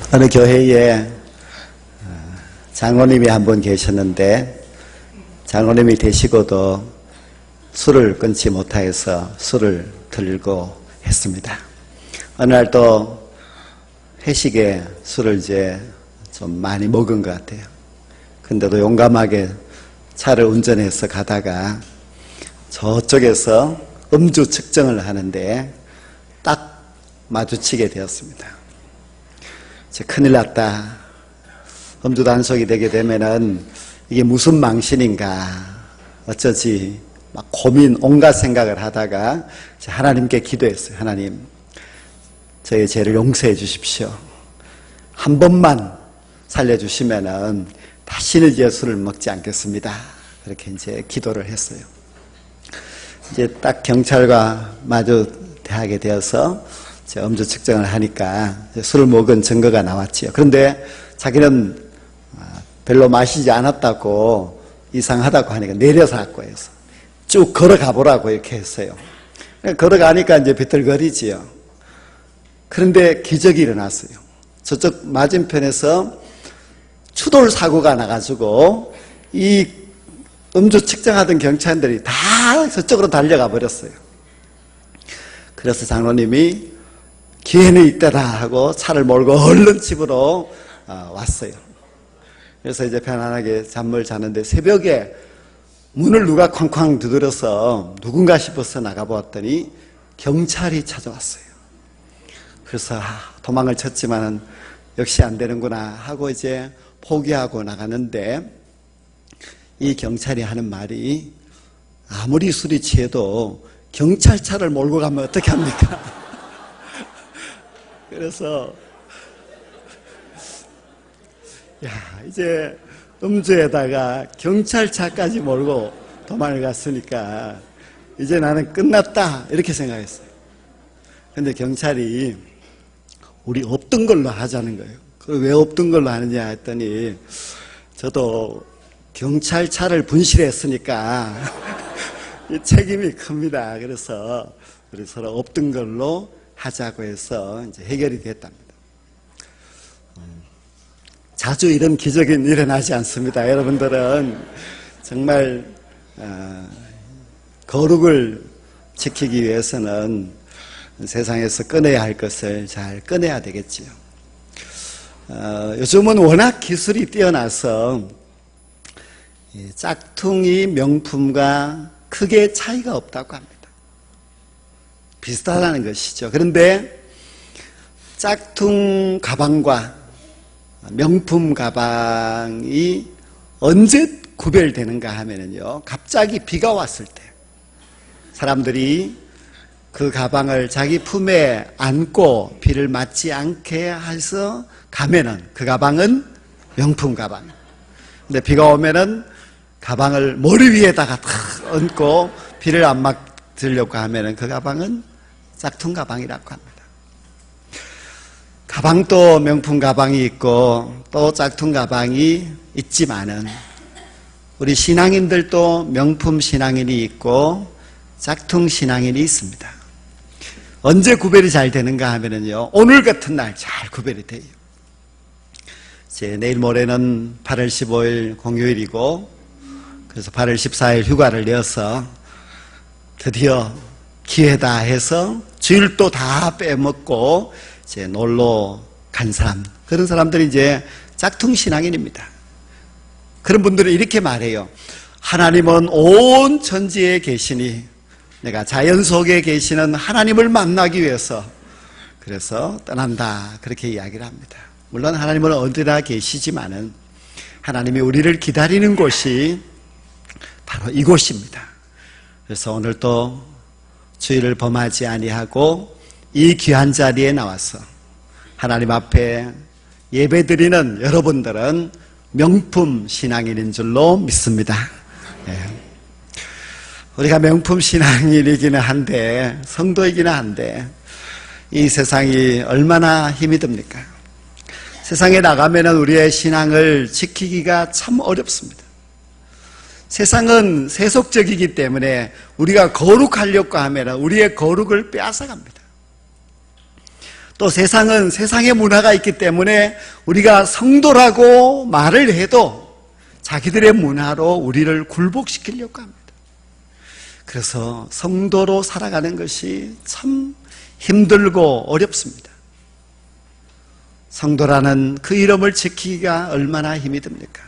어느 교회에 장로님이 한 분 계셨는데 장로님이 되시고도 술을 끊지 못하여서 술을 들고 했습니다. 어느 날 또 회식에 술을 이제 좀 많이 먹은 것 같아요. 근데도 용감하게 차를 운전해서 가다가 저쪽에서 음주 측정을 하는데 딱 마주치게 되었습니다. 이제 큰일 났다. 음주 단속이 되게 되면은 이게 무슨 망신인가, 어쩌지 막 고민, 온갖 생각을 하다가 하나님께 기도했어요. 하나님, 저의 죄를 용서해 주십시오. 한 번만 살려주시면은 다시는 이제 술을 먹지 않겠습니다. 그렇게 이제 기도를 했어요. 이제 딱 경찰과 마주 대하게 되어서 음주 측정을 하니까 술을 먹은 증거가 나왔지요. 그런데 자기는 별로 마시지 않았다고, 이상하다고 하니까 내려서 갖고 해서 쭉 걸어가 보라고 이렇게 했어요. 걸어가니까 이제 비틀거리지요. 그런데 기적이 일어났어요. 저쪽 맞은편에서 추돌 사고가 나가지고 이 음주 측정하던 경찰들이 다 저쪽으로 달려가 버렸어요. 그래서 장로님이 기회는 이때다 하고 차를 몰고 얼른 집으로 왔어요. 그래서 이제 편안하게 잠을 자는데 새벽에 문을 누가 쾅쾅 두드려서 누군가 싶어서 나가보았더니 경찰이 찾아왔어요. 그래서 도망을 쳤지만은 역시 안 되는구나 하고 이제 포기하고 나가는데, 이 경찰이 하는 말이 아무리 술이 취해도 경찰차를 몰고 가면 어떻게 합니까? 그래서 이제 음주에다가 경찰차까지 몰고 도망을 갔으니까 이제 나는 끝났다 이렇게 생각했어요. 근데 경찰이 우리 없던 걸로 하자는 거예요. 왜 없던 걸로 하느냐 했더니 저도 경찰차를 분실했으니까 이 책임이 큽니다. 그래서 우리 서로 없던 걸로 하자고 해서 이제 해결이 됐답니다. 자주 이런 기적이 일어나지 않습니다. 여러분들은 정말 거룩을 지키기 위해서는 세상에서 꺼내야 할 것을 잘 꺼내야 되겠지요. 요즘은 워낙 기술이 뛰어나서 짝퉁이 명품과 크게 차이가 없다고 합니다. 비슷하다는 것이죠. 그런데 짝퉁 가방과 명품 가방이 언제 구별되는가 하면은요, 갑자기 비가 왔을 때 사람들이 그 가방을 자기 품에 안고 비를 맞지 않게 해서 가면은 그 가방은 명품 가방. 근데 비가 오면은 가방을 머리 위에다가 탁 얹고 비를 안 맞으려고 하면은 그 가방은 짝퉁 가방이라고 합니다. 가방도 명품 가방이 있고 또 짝퉁 가방이 있지만은 우리 신앙인들도 명품 신앙인이 있고 짝퉁 신앙인이 있습니다. 언제 구별이 잘 되는가 하면은요, 오늘 같은 날 잘 구별이 돼요. 이제 내일 모레는 8월 15일 공휴일이고, 그래서 8월 14일 휴가를 내어서 드디어 기회다 해서 주일도 다 빼먹고 이제 놀러 간 사람, 그런 사람들이 이제 짝퉁 신앙인입니다. 그런 분들은 이렇게 말해요. 하나님은 온 천지에 계시니 내가 자연 속에 계시는 하나님을 만나기 위해서 그래서 떠난다, 그렇게 이야기를 합니다. 물론 하나님은 어디나 계시지만은 하나님이 우리를 기다리는 곳이 바로 이곳입니다. 그래서 오늘도 주일을 범하지 아니하고 이 귀한 자리에 나와서 하나님 앞에 예배드리는 여러분들은 명품 신앙인인 줄로 믿습니다. 우리가 명품 신앙인이기는 한데, 성도이기는 한데, 이 세상이 얼마나 힘이 듭니까? 세상에 나가면 우리의 신앙을 지키기가 참 어렵습니다. 세상은 세속적이기 때문에 우리가 거룩하려고 하면 우리의 거룩을 빼앗아갑니다. 또 세상은 세상의 문화가 있기 때문에 우리가 성도라고 말을 해도 자기들의 문화로 우리를 굴복시키려고 합니다. 그래서 성도로 살아가는 것이 참 힘들고 어렵습니다. 성도라는 그 이름을 지키기가 얼마나 힘이 듭니까?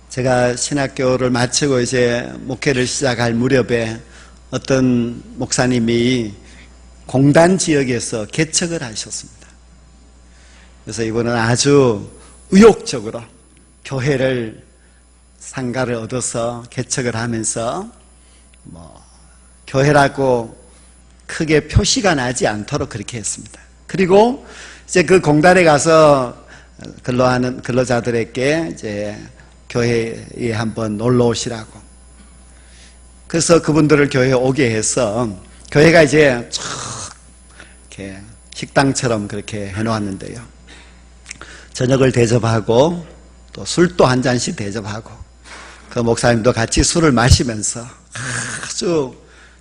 제가 신학교를 마치고 이제 목회를 시작할 무렵에 어떤 목사님이 공단 지역에서 개척을 하셨습니다. 그래서 이분은 아주 의욕적으로 교회를 상가를 얻어서 개척을 하면서 교회라고 크게 표시가 나지 않도록 그렇게 했습니다. 그리고 이제 그 공단에 가서 근로하는 근로자들에게 이제 교회에 한번 놀러 오시라고. 그래서 그분들을 교회에 오게 해서 교회가 이제 쭉 이렇게 식당처럼 그렇게 해놓았는데요. 저녁을 대접하고 또 술도 한 잔씩 대접하고 그 목사님도 같이 술을 마시면서 아주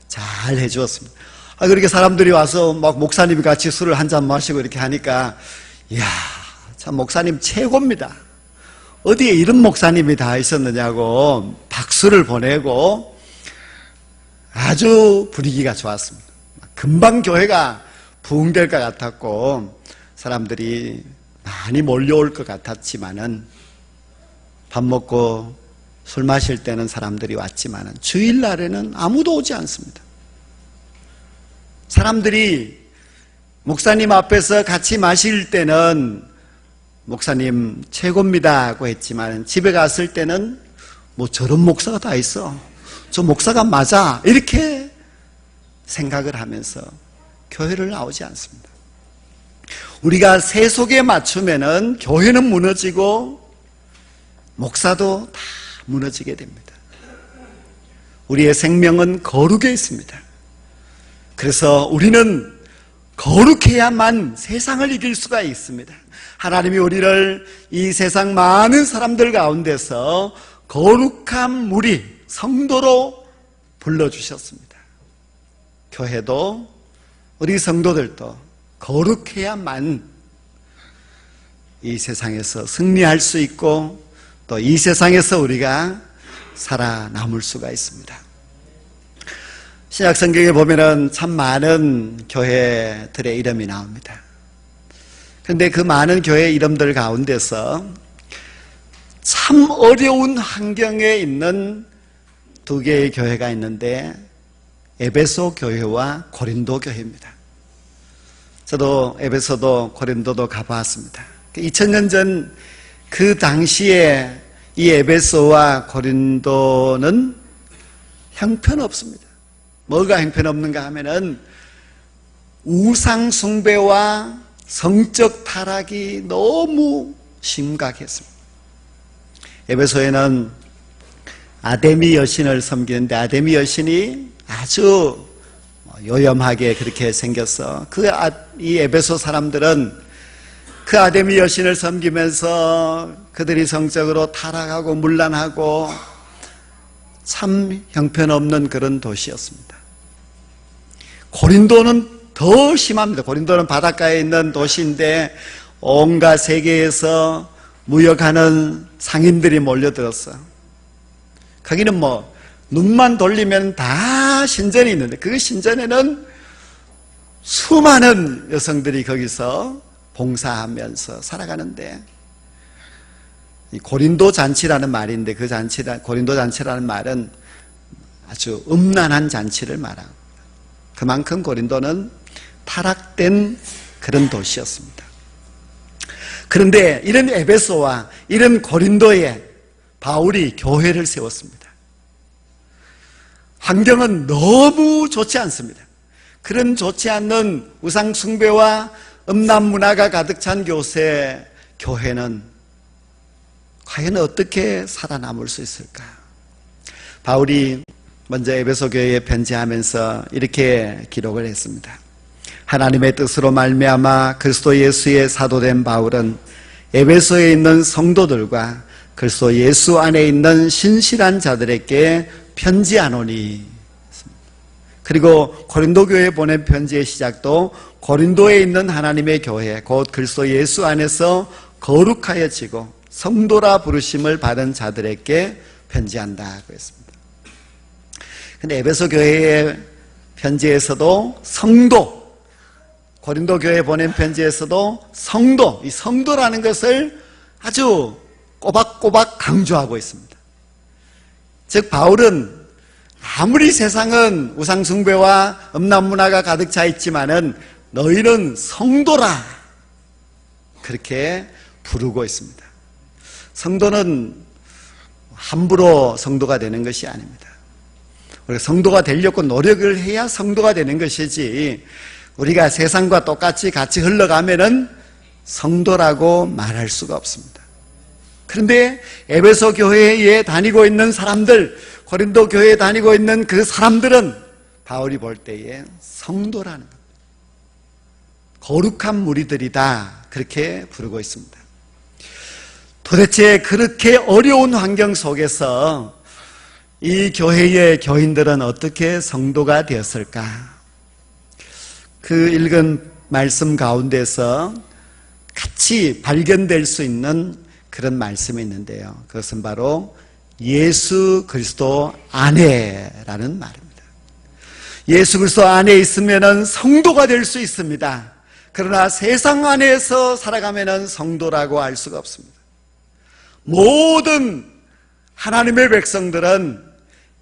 잘 해주었습니다. 그렇게 사람들이 와서 막 목사님이 같이 술을 한 잔 마시고 이렇게 하니까 이야, 참 목사님 최고입니다. 어디에 이런 목사님이 다 있었느냐고 박수를 보내고 아주 분위기가 좋았습니다. 금방 교회가 부흥될 것 같았고 사람들이 많이 몰려올 것 같았지만은 밥 먹고 술 마실 때는 사람들이 왔지만은 주일날에는 아무도 오지 않습니다. 사람들이 목사님 앞에서 같이 마실 때는 목사님 최고입니다고 했지만 집에 갔을 때는 뭐 저런 목사가 다 있어, 저 목사가 맞아, 이렇게 생각을 하면서 교회를 나오지 않습니다. 우리가 세속에 맞추면은 교회는 무너지고 목사도 다 무너지게 됩니다. 우리의 생명은 거룩에 있습니다. 그래서 우리는 거룩해야만 세상을 이길 수가 있습니다. 하나님이 우리를 이 세상 많은 사람들 가운데서 거룩한 무리, 성도로 불러주셨습니다. 교회도 우리 성도들도 거룩해야만 이 세상에서 승리할 수 있고 또 이 세상에서 우리가 살아남을 수가 있습니다. 신약 성경에 보면은 참 많은 교회들의 이름이 나옵니다. 그런데 그 많은 교회 이름들 가운데서 참 어려운 환경에 있는 두 개의 교회가 있는데 에베소 교회와 고린도 교회입니다. 저도 에베소도 고린도도 가보았습니다. 2000년 전 그 당시에 이 에베소와 고린도는 형편없습니다. 뭐가 형편없는가 하면은 우상 숭배와 성적 타락이 너무 심각했습니다. 에베소에는 아데미 여신을 섬기는데 아데미 여신이 아주 요염하게 그렇게 생겼어. 이 에베소 사람들은 그 아데미 여신을 섬기면서 그들이 성적으로 타락하고 문란하고 참 형편없는 그런 도시였습니다. 고린도는 더 심합니다. 고린도는 바닷가에 있는 도시인데 온갖 세계에서 무역하는 상인들이 몰려들었어. 거기는 뭐 눈만 돌리면 다 신전이 있는데 그 신전에는 수많은 여성들이 거기서 봉사하면서 살아가는데 이 고린도 잔치라는 말인데 그 고린도 잔치라는 말은 아주 음란한 잔치를 말하고 그만큼 고린도는 타락된 그런 도시였습니다. 그런데 이런 에베소와 이런 고린도에 바울이 교회를 세웠습니다. 환경은 너무 좋지 않습니다. 그런 좋지 않는 우상 숭배와 음란 문화가 가득 찬 곳에 교회는 과연 어떻게 살아남을 수 있을까? 바울이 먼저 에베소 교회에 편지하면서 이렇게 기록을 했습니다. 하나님의 뜻으로 말미암아 그리스도 예수의 사도된 바울은 에베소에 있는 성도들과 그리스도 예수 안에 있는 신실한 자들에게 편지하노니. 그리고 고린도 교회에 보낸 편지의 시작도 고린도에 있는 하나님의 교회, 곧 그리스도 예수 안에서 거룩하여지고 성도라 부르심을 받은 자들에게 편지한다고 했습니다. 근데 에베소 교회의 편지에서도 성도, 고린도 교회에 보낸 편지에서도 성도, 이 성도라는 것을 아주 꼬박꼬박 강조하고 있습니다. 즉 바울은 아무리 세상은 우상숭배와 음란문화가 가득 차 있지만은 너희는 성도라 그렇게 부르고 있습니다. 성도는 함부로 성도가 되는 것이 아닙니다. 우리가 성도가 되려고 노력을 해야 성도가 되는 것이지 우리가 세상과 똑같이 같이 흘러가면은 성도라고 말할 수가 없습니다. 그런데 에베소 교회에 다니고 있는 사람들, 고린도 교회에 다니고 있는 그 사람들은 바울이 볼 때에 성도라는 겁니다. 거룩한 무리들이다 그렇게 부르고 있습니다. 도대체 그렇게 어려운 환경 속에서 이 교회의 교인들은 어떻게 성도가 되었을까? 그 읽은 말씀 가운데서 같이 발견될 수 있는 그런 말씀이 있는데요. 그것은 바로 예수 그리스도 안에라는 말입니다. 예수 그리스도 안에 있으면 성도가 될 수 있습니다. 그러나 세상 안에서 살아가면 성도라고 할 수가 없습니다. 모든 하나님의 백성들은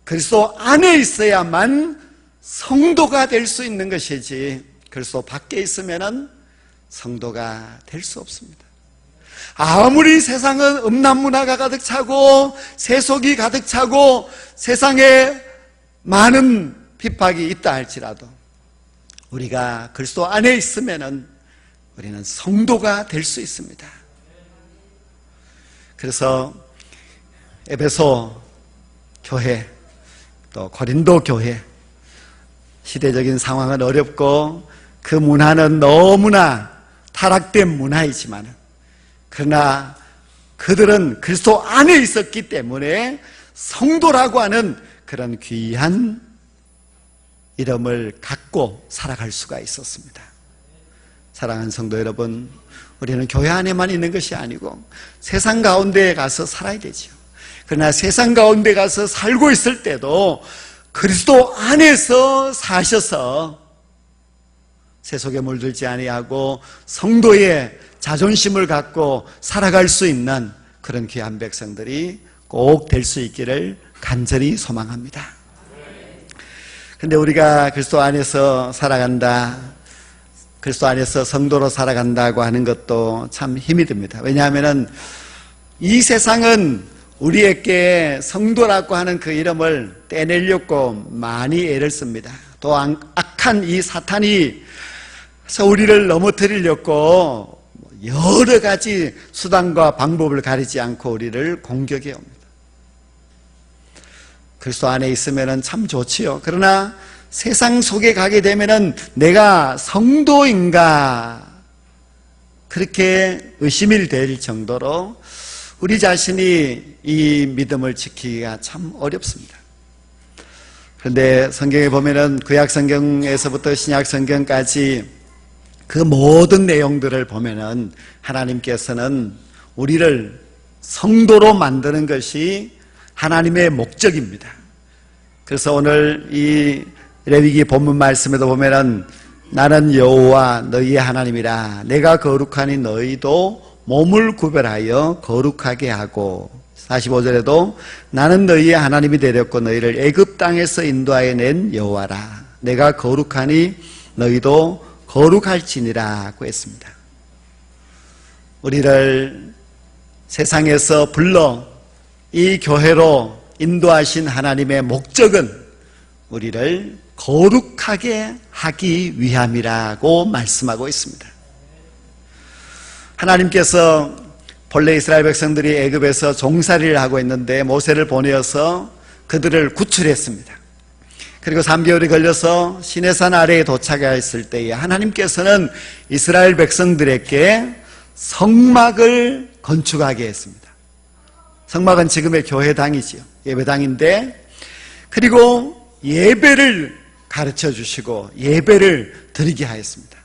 그리스도 안에 있어야만 성도가 될 수 있는 것이지 그리스도 밖에 있으면 성도가 될 수 없습니다. 아무리 세상은 음란문화가 가득 차고 세속이 가득 차고 세상에 많은 핍박이 있다 할지라도 우리가 그리스도 안에 있으면 우리는 성도가 될 수 있습니다. 그래서 에베소 교회 또 고린도 교회 시대적인 상황은 어렵고 그 문화는 너무나 타락된 문화이지만 그러나 그들은 그리스도 안에 있었기 때문에 성도라고 하는 그런 귀한 이름을 갖고 살아갈 수가 있었습니다. 사랑하는 성도 여러분, 우리는 교회 안에만 있는 것이 아니고 세상 가운데에 가서 살아야 되죠. 그러나 세상 가운데 가서 살고 있을 때도 그리스도 안에서 사셔서 세속에 물들지 아니하고 성도의 자존심을 갖고 살아갈 수 있는 그런 귀한 백성들이 꼭 될 수 있기를 간절히 소망합니다. 그런데 우리가 그리스도 안에서 살아간다, 그리스도 안에서 성도로 살아간다고 하는 것도 참 힘이 듭니다. 왜냐하면 이 세상은 우리에게 성도라고 하는 그 이름을 떼내려고 많이 애를 씁니다. 또 악한 이 사탄이 우리를 넘어뜨리려고 여러 가지 수단과 방법을 가리지 않고 우리를 공격해 옵니다. 그리스도 안에 있으면 참 좋지요. 그러나 세상 속에 가게 되면 내가 성도인가 그렇게 의심이 될 정도로 우리 자신이 이 믿음을 지키기가 참 어렵습니다. 그런데 성경에 보면은 구약 성경에서부터 신약 성경까지 그 모든 내용들을 보면은 하나님께서는 우리를 성도로 만드는 것이 하나님의 목적입니다. 그래서 오늘 이 레위기 본문 말씀에도 보면은 나는 여호와 너희의 하나님이라 내가 거룩하니 너희도 몸을 구별하여 거룩하게 하고 45절에도 나는 너희의 하나님이 되렸고 너희를 애굽 땅에서 인도하여 낸 여호와라 내가 거룩하니 너희도 거룩할지니라고 했습니다. 우리를 세상에서 불러 이 교회로 인도하신 하나님의 목적은 우리를 거룩하게 하기 위함이라고 말씀하고 있습니다. 하나님께서 본래 이스라엘 백성들이 애굽에서 종살이를 하고 있는데 모세를 보내어서 그들을 구출했습니다. 그리고 3개월이 걸려서 시내산 아래에 도착했을 때에 하나님께서는 이스라엘 백성들에게 성막을 건축하게 했습니다. 성막은 지금의 교회당이지요. 예배당인데 그리고 예배를 가르쳐 주시고 예배를 드리게 하였습니다.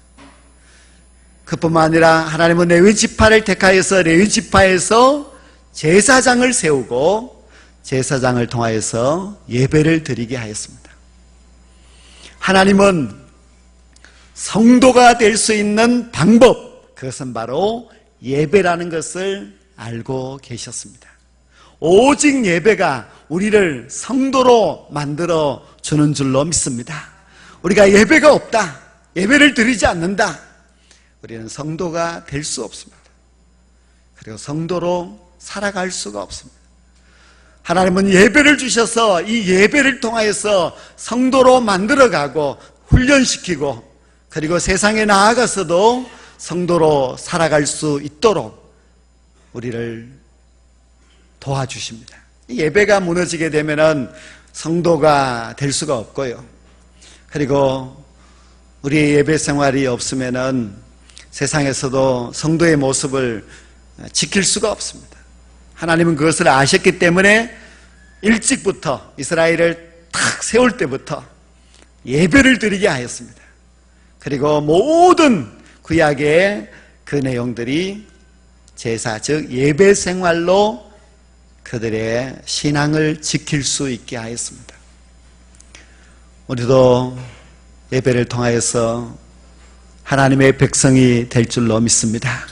그뿐만 아니라 하나님은 레위 지파를 택하여서 레위 지파에서 제사장을 세우고 제사장을 통하여서 예배를 드리게 하였습니다. 하나님은 성도가 될 수 있는 방법, 그것은 바로 예배라는 것을 알고 계셨습니다. 오직 예배가 우리를 성도로 만들어 주는 줄로 믿습니다. 우리가 예배가 없다, 예배를 드리지 않는다, 우리는 성도가 될 수 없습니다. 그리고 성도로 살아갈 수가 없습니다. 하나님은 예배를 주셔서 이 예배를 통하여서 성도로 만들어가고 훈련시키고 그리고 세상에 나아가서도 성도로 살아갈 수 있도록 우리를 도와주십니다. 예배가 무너지게 되면은 성도가 될 수가 없고요. 그리고 우리의 예배 생활이 없으면은 세상에서도 성도의 모습을 지킬 수가 없습니다. 하나님은 그것을 아셨기 때문에 일찍부터 이스라엘을 탁 세울 때부터 예배를 드리게 하였습니다. 그리고 모든 구약의 그 내용들이 제사, 즉 예배 생활로 그들의 신앙을 지킬 수 있게 하였습니다. 우리도 예배를 통하여서 하나님의 백성이 될 줄로 믿습니다.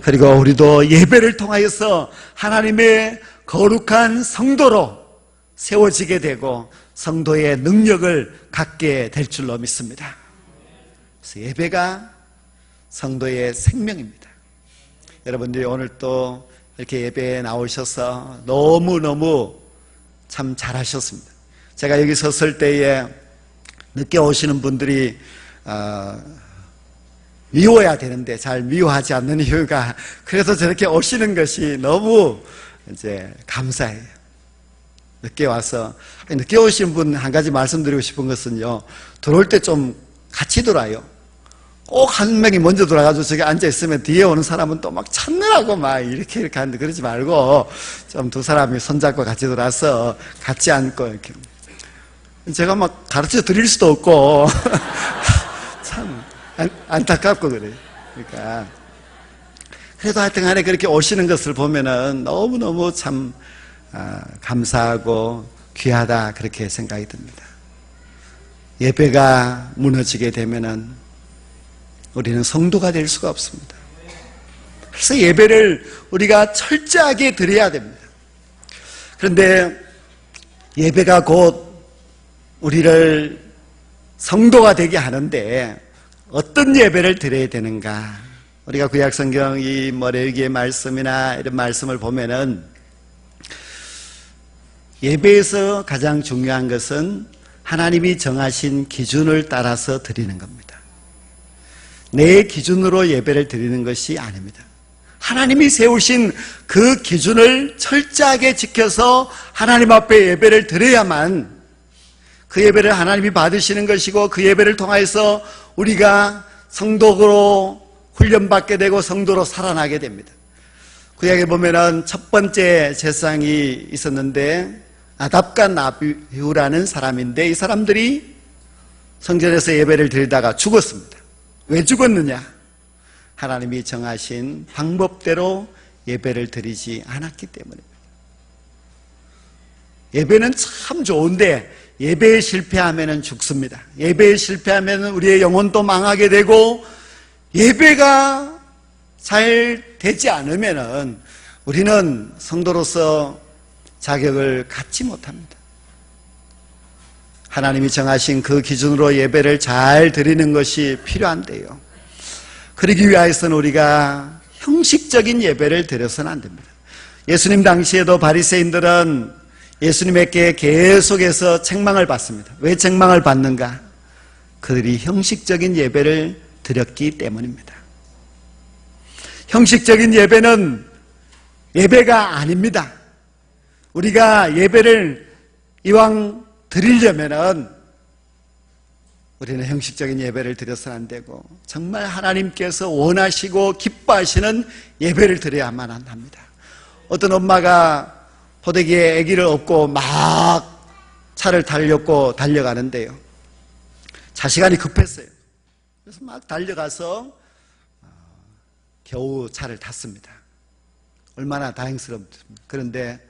그리고 우리도 예배를 통하여서 하나님의 거룩한 성도로 세워지게 되고 성도의 능력을 갖게 될 줄로 믿습니다. 그래서 예배가 성도의 생명입니다. 여러분들이 오늘 또 이렇게 예배에 나오셔서 너무너무 참 잘하셨습니다. 제가 여기 섰을 때에 늦게 오시는 분들이 미워야 되는데 잘 미워하지 않는 이유가, 그래서 저렇게 오시는 것이 너무 이제 감사해요. 늦게 와서. 늦게 오신 분 한 가지 말씀드리고 싶은 것은요, 들어올 때 좀 같이 들어와요. 꼭 한 명이 먼저 들어가지고 저기 앉아있으면 뒤에 오는 사람은 또 막 찾느라고 막 이렇게 하는데, 그러지 말고 좀 두 사람이 손잡고 같이 들어와서 같이 앉고 이렇게. 제가 막 가르쳐 드릴 수도 없고 참 안타깝고 그래요. 그러니까 그래도 하여튼 간에 그렇게 오시는 것을 보면은 너무너무 참 감사하고 귀하다, 그렇게 생각이 듭니다. 예배가 무너지게 되면은 우리는 성도가 될 수가 없습니다. 그래서 예배를 우리가 철저하게 드려야 됩니다. 그런데 예배가 곧 우리를 성도가 되게 하는데 어떤 예배를 드려야 되는가? 우리가 구약성경 이 레위기의 말씀이나 이런 말씀을 보면은 예배에서 가장 중요한 것은 하나님이 정하신 기준을 따라서 드리는 겁니다. 내 기준으로 예배를 드리는 것이 아닙니다. 하나님이 세우신 그 기준을 철저하게 지켜서 하나님 앞에 예배를 드려야만 그 예배를 하나님이 받으시는 것이고, 그 예배를 통해서 우리가 성도로 훈련받게 되고 성도로 살아나게 됩니다. 구약에 보면은 첫 번째 제사장이 있었는데 나답과 나비후라는 사람인데, 이 사람들이 성전에서 예배를 드리다가 죽었습니다. 왜 죽었느냐? 하나님이 정하신 방법대로 예배를 드리지 않았기 때문입니다. 예배는 참 좋은데 예배에 실패하면 죽습니다. 예배에 실패하면 우리의 영혼도 망하게 되고, 예배가 잘 되지 않으면 우리는 성도로서 자격을 갖지 못합니다. 하나님이 정하신 그 기준으로 예배를 잘 드리는 것이 필요한데요, 그러기 위해서는 우리가 형식적인 예배를 드려서는 안 됩니다. 예수님 당시에도 바리새인들은 예수님에게 계속해서 책망을 받습니다. 왜 책망을 받는가? 그들이 형식적인 예배를 드렸기 때문입니다. 형식적인 예배는 예배가 아닙니다. 우리가 예배를 이왕 드리려면은 우리는 형식적인 예배를 드려서는 안 되고 정말 하나님께서 원하시고 기뻐하시는 예배를 드려야만 합니다. 어떤 엄마가 포대기에 아기를 업고 막 차를 달렸고 달려가는데요, 자시간이 급했어요. 그래서 막 달려가서 겨우 차를 탔습니다. 얼마나 다행스럽습니까. 그런데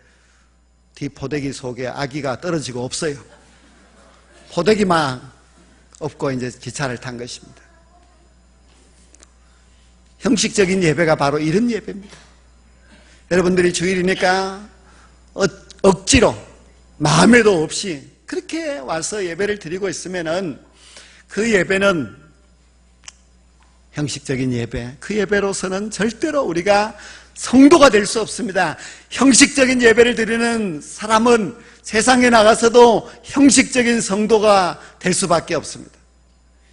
뒷포대기 속에 아기가 떨어지고 없어요. 포대기만 없고 이제 기차를 탄 것입니다. 형식적인 예배가 바로 이런 예배입니다. 여러분들이 주일이니까 억지로 마음에도 없이 그렇게 와서 예배를 드리고 있으면은 그 예배는 형식적인 예배, 그 예배로서는 절대로 우리가 성도가 될 수 없습니다. 형식적인 예배를 드리는 사람은 세상에 나가서도 형식적인 성도가 될 수밖에 없습니다.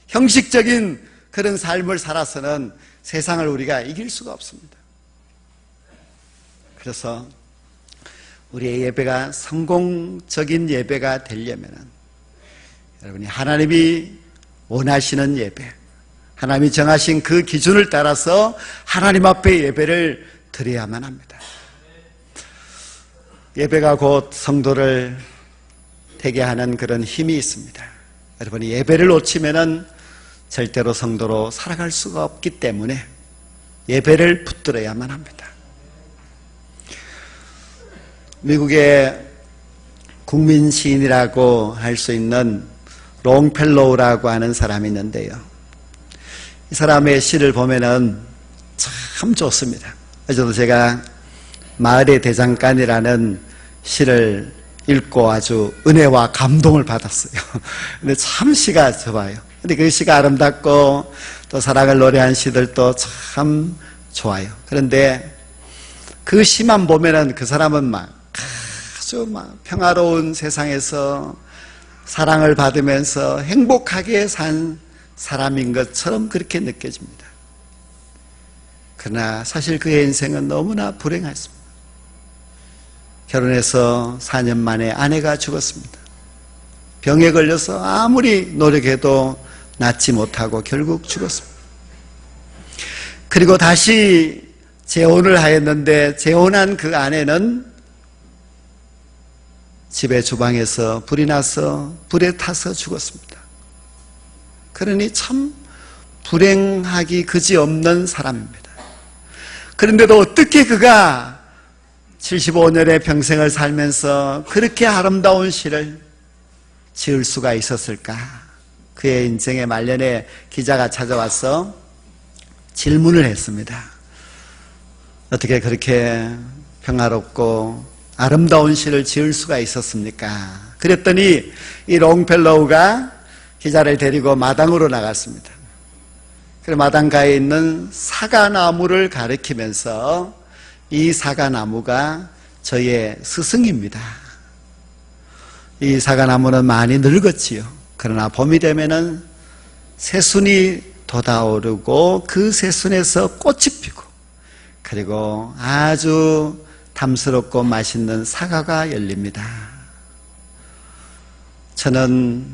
형식적인 그런 삶을 살아서는 세상을 우리가 이길 수가 없습니다. 그래서 우리의 예배가 성공적인 예배가 되려면 여러분이 하나님이 원하시는 예배, 하나님이 정하신 그 기준을 따라서 하나님 앞에 예배를 드려야만 합니다. 예배가 곧 성도를 되게 하는 그런 힘이 있습니다. 여러분이 예배를 놓치면은 절대로 성도로 살아갈 수가 없기 때문에 예배를 붙들어야만 합니다. 미국의 국민 시인이라고 할 수 있는 롱펠로우라고 하는 사람이 있는데요. 이 사람의 시를 보면은 참 좋습니다. 저도 제가 마을의 대장간이라는 시를 읽고 아주 은혜와 감동을 받았어요. 근데 참 시가 좋아요. 근데 그 시가 아름답고 또 사랑을 노래한 시들도 참 좋아요. 그런데 그 시만 보면은 그 사람은 아주 평화로운 세상에서 사랑을 받으면서 행복하게 산 사람인 것처럼 그렇게 느껴집니다. 그러나 사실 그의 인생은 너무나 불행했습니다. 결혼해서 4년 만에 아내가 죽었습니다. 병에 걸려서 아무리 노력해도 낫지 못하고 결국 죽었습니다. 그리고 다시 재혼을 하였는데 재혼한 그 아내는 집의 주방에서 불이 나서 불에 타서 죽었습니다. 그러니 참 불행하기 그지없는 사람입니다. 그런데도 어떻게 그가 75년의 평생을 살면서 그렇게 아름다운 시를 지을 수가 있었을까? 그의 인생의 말년에 기자가 찾아와서 질문을 했습니다. 어떻게 그렇게 평화롭고 아름다운 시를 지을 수가 있었습니까? 그랬더니 이 롱펠로우가 기자를 데리고 마당으로 나갔습니다. 그리고 마당가에 있는 사과나무를 가리키면서 이 사과나무가 저의 스승입니다. 이 사과나무는 많이 늙었지요. 그러나 봄이 되면은 새순이 돋아오르고 그 새순에서 꽃이 피고 그리고 아주 탐스럽고 맛있는 사과가 열립니다. 저는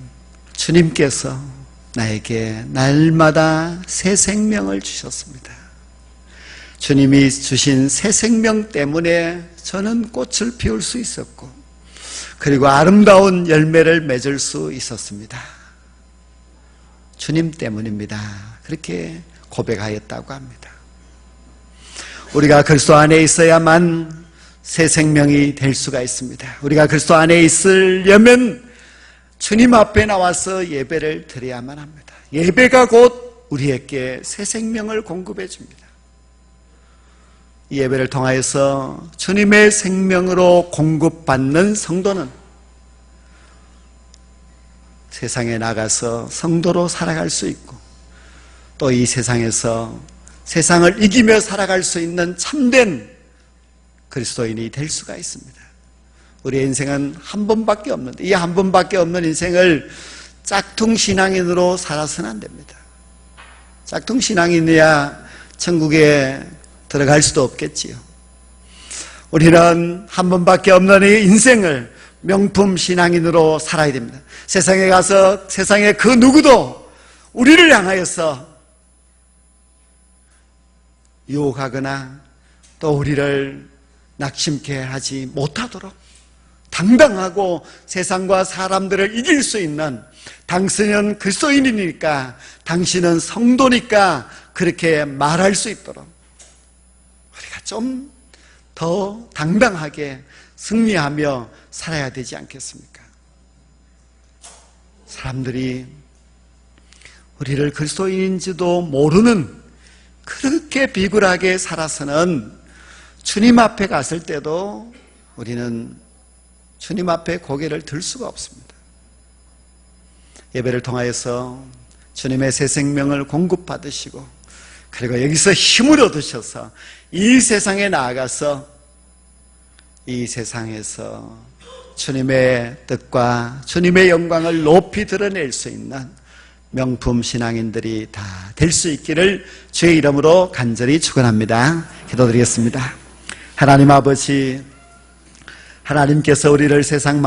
주님께서 나에게 날마다 새 생명을 주셨습니다. 주님이 주신 새 생명 때문에 저는 꽃을 피울 수 있었고 그리고 아름다운 열매를 맺을 수 있었습니다. 주님 때문입니다. 그렇게 고백하였다고 합니다. 우리가 그리스도 안에 있어야만 새 생명이 될 수가 있습니다. 우리가 그리스도 안에 있으려면 주님 앞에 나와서 예배를 드려야만 합니다. 예배가 곧 우리에게 새 생명을 공급해 줍니다. 이 예배를 통하여서 주님의 생명으로 공급받는 성도는 세상에 나가서 성도로 살아갈 수 있고 또 이 세상에서 세상을 이기며 살아갈 수 있는 참된 그리스도인이 될 수가 있습니다. 우리의 인생은 한 번밖에 없는데 이 한 번밖에 없는 인생을 짝퉁 신앙인으로 살아서는 안 됩니다. 짝퉁 신앙인이야 천국에 들어갈 수도 없겠지요. 우리는 한 번밖에 없는 이 인생을 명품 신앙인으로 살아야 됩니다. 세상에 가서 세상에 그 누구도 우리를 향하여서 유혹하거나 또 우리를 낙심케 하지 못하도록 당당하고 세상과 사람들을 이길 수 있는, 당신은 그리스도인이니까, 당신은 성도니까 그렇게 말할 수 있도록 우리가 좀 더 당당하게 승리하며 살아야 되지 않겠습니까? 사람들이 우리를 그리스도인인지도 모르는 그렇게 비굴하게 살아서는 주님 앞에 갔을 때도 우리는 주님 앞에 고개를 들 수가 없습니다. 예배를 통하여서 주님의 새 생명을 공급받으시고, 그리고 여기서 힘을 얻으셔서 이 세상에 나아가서 이 세상에서 주님의 뜻과 주님의 영광을 높이 드러낼 수 있는 명품 신앙인들이 다 될 수 있기를 주의 이름으로 간절히 축원합니다. 기도드리겠습니다. 하나님 아버지, 하나님께서 우리를 세상